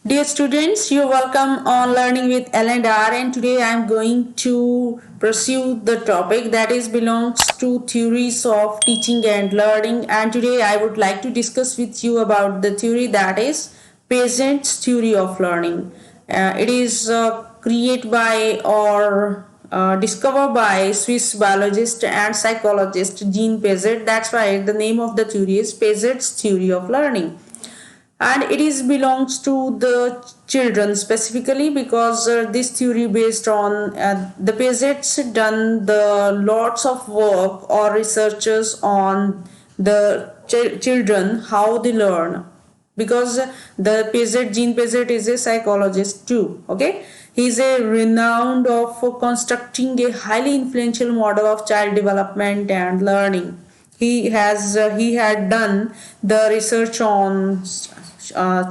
Dear students, you're welcome on Learning with L&R, and today I'm going to pursue the topic that is belongs to theories of teaching and learning. And today I would like to discuss with you about the theory that is Piaget's theory of learning. It is created by or discovered by Swiss biologist and psychologist Jean Piaget. That's why the name of the theory is Piaget's theory of learning, and it is belongs to the children specifically because this theory based on the Piaget's done the lots of work or researchers on the children, how they learn, because the Jean Piaget is a psychologist too. Okay, he is a renowned of constructing a highly influential model of child development and learning. He had done the research on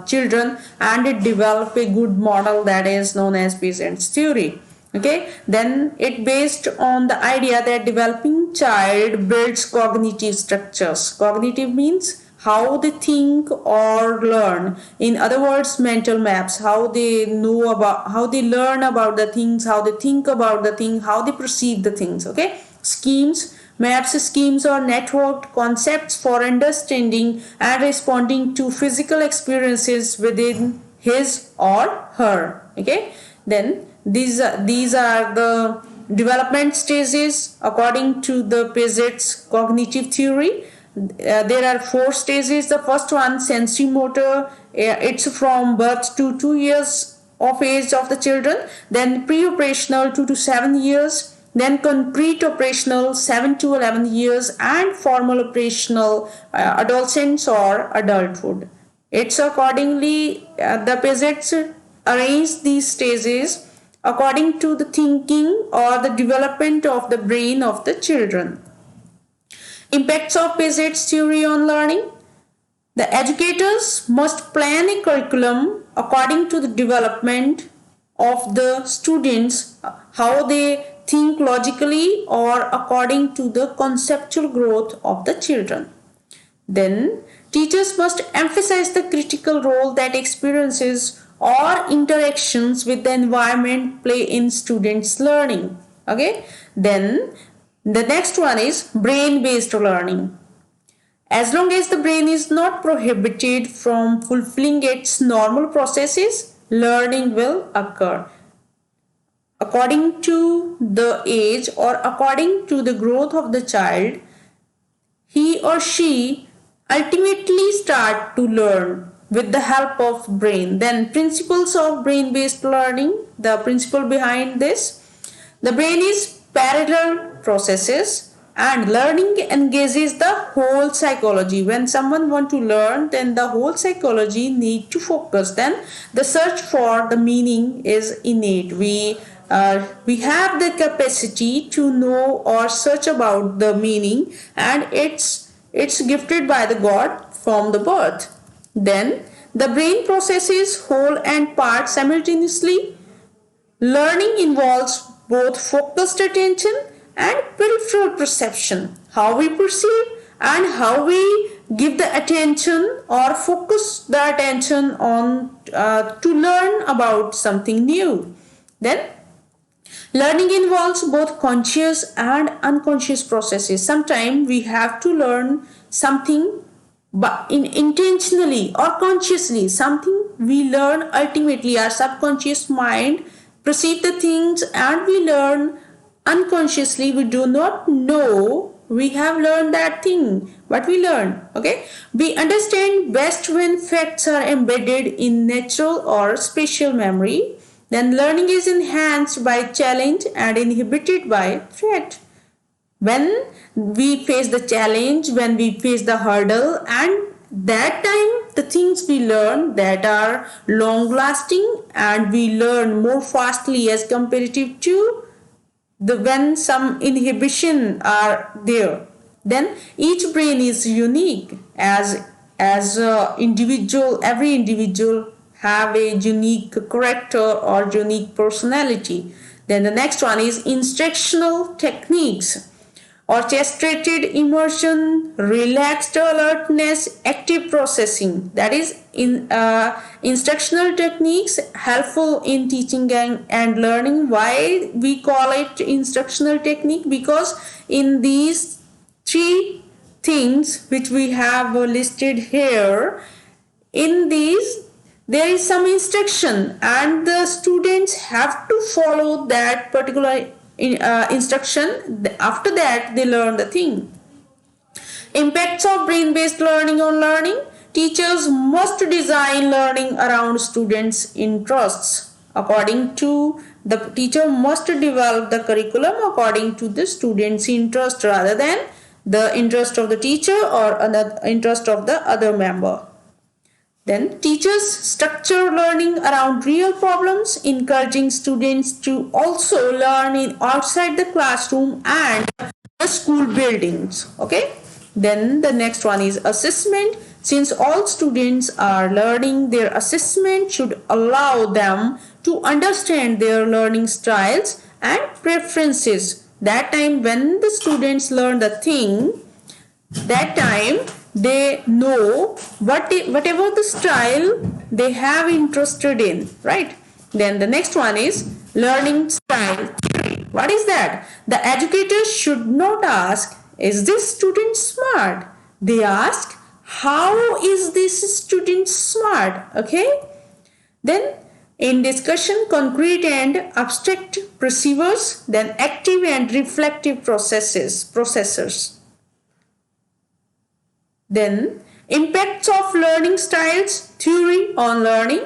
children, and it developed a good model that is known as Piaget's theory. Okay, then it based on the idea that developing child builds cognitive structures. Cognitive means how they think or learn. In other words, mental maps, how they know about, how they learn about the things, how they think about the thing, how they perceive the things. Okay, schemes, maps, schemes or networked concepts for understanding and responding to physical experiences within his or her. Okay, then these are the development stages according to the Piaget's cognitive theory. There are 4 stages. The first one, sensory motor, it's from birth to 2 years of age of the children. Then pre-operational 2 to 7 years, then concrete operational 7 to 11 years, and formal operational adolescence or adulthood. It's accordingly the Piaget arranged these stages according to the thinking or the development of the brain of the children. Impacts of Piaget's theory on learning. The educators must plan a curriculum according to the development of the students, how they think logically, or according to the conceptual growth of the children. Then teachers must emphasize the critical role that experiences or interactions with the environment play in students' learning. Okay, then the next one is brain-based learning. As long as the brain is not prohibited from fulfilling its normal processes, learning will occur. According to the age or according to the growth of the child, he or she ultimately start to learn with the help of brain. Then principles of brain-based learning, the principle behind this, the brain is parallel processes and learning engages the whole psychology. When someone want to learn, then the whole psychology need to focus. Then the search for the meaning is innate. We have the capacity to know or search about the meaning, and it's gifted by the God from the birth. Then the brain processes whole and part simultaneously. Learning involves both focused attention and peripheral perception, how we perceive and how we give the attention or focus the attention on to learn about something new. Then learning involves both conscious and unconscious processes. Sometimes we have to learn something but intentionally or consciously. Something we learn ultimately, our subconscious mind perceive the things and we learn unconsciously. We do not know we have learned that thing, but we learn. Okay, we understand best when facts are embedded in natural or spatial memory. Then learning is enhanced by challenge and inhibited by threat. When we face the challenge, when we face the hurdle, and that time the things we learn that are long lasting and we learn more fastly as comparative to the when some inhibition are there. Then each brain is unique as individual. Every individual have a unique character or unique personality. Then the next one is instructional techniques. orchestrated immersion, relaxed alertness, active processing. That is instructional techniques helpful in teaching and learning. Why we call it instructional technique? Because in these three things which we have listed here, in these there is some instruction and the students have to follow that particular instruction. After that they learn the thing. Impacts of brain-based learning on learning. Teachers must design learning around students' interests. According to the teacher must develop the curriculum according to the student's interest rather than the interest of the teacher or another interest of the other member. Then teachers structure learning around real problems, encouraging students to also learn in outside the classroom and the school buildings. Okay. Then the next one is assessment. Since all students are learning, their assessment should allow them to understand their learning styles and preferences. That time when the students learn the thing, that time they know whatever the style they have interested in, right? Then the next one is learning style theory. What is that? The educators should not ask, is this student smart? They ask, how is this student smart? Okay. Then in discussion, concrete and abstract perceivers, then active and reflective processors. Then impacts of learning styles theory on learning.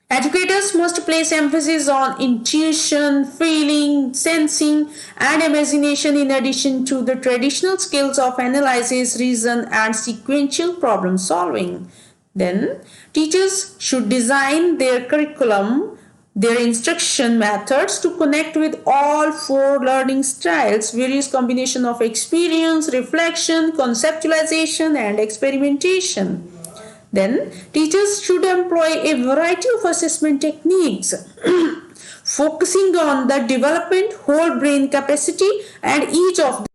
Educators must place emphasis on intuition, feeling, sensing, and imagination in addition to the traditional skills of analysis, reason, and sequential problem solving. Then teachers should design their curriculum, their instruction methods to connect with all four learning styles, various combination of experience, reflection, conceptualization, and experimentation. Then teachers should employ a variety of assessment techniques focusing on the development whole brain capacity and each of